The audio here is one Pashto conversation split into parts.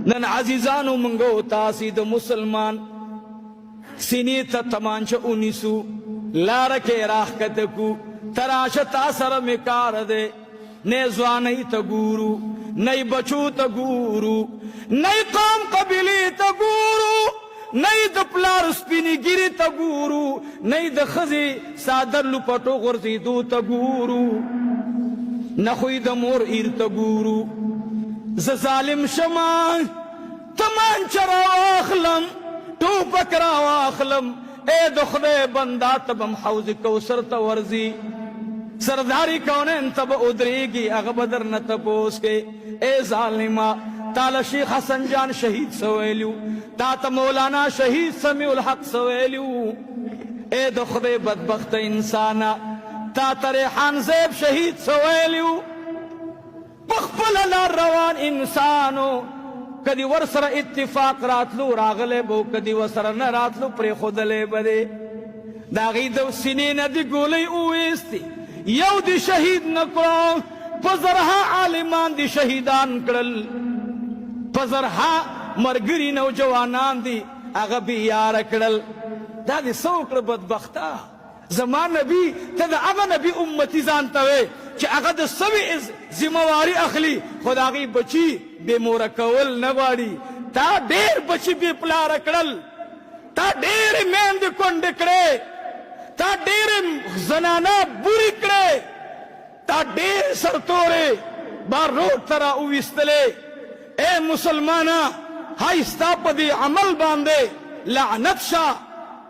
نن عزیزانو منگو تاسی د مسلمان سینی تا تمانچ اونیسو لارکے راہ کتکو تراش تاثر مکار دے نئے زوانی تا گورو نئی بچو تا گورو نئی قوم قبیلی تا گورو نئی د پلار سپینی گیری تا گورو نئی د خزی سادر لپٹو غرزی دو تا گورو نخوی د مور ایر تا گورو ز ظالم شمان تمان چرا واخلم ٹوپک را واخلم اے دخدے بندہ تبم حوض کوثر تا ورزی سرداری کونین تب ادریگی اغبدر نتپوس کے اے ظالمہ تالا شیخ حسن جان شہید سویلیو تاتا مولانا شہید سمیع الحق سویلیو اے دخدے بدبخت انسانا تاتا ریحان زیب شہید سویلیو بخبل لار روان انسانو کدی ورسر اتفاق راتلو راغلے بو کدی ورسر نراتلو پری خودلے بدے داغی دو سنین دی گولی اویستی یو دی شہید نکو پزرہا عالمان دی شہیدان کرل پزرہا مرگری نوجوانان دی اغبی یار کرل دا دی سوکر بدبختا زمان نبی تا اغا نبی امتی زانتوے چی اغا دا سوی زمواری اخلی خود آغی بچی بے مورکول نواری تا دیر بچی بے پلار کرل تا دیر میند کند کرے تا دیر زنانا بوری کرے تا دیر سرطورے بار روڈ ترا اویستلے اے مسلمانا ہائی ستاپ دی عمل باندے لعنت شا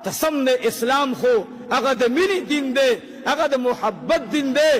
تسم دے اسلام خو اگا دا منی دین دے اگا دا محبت دین دے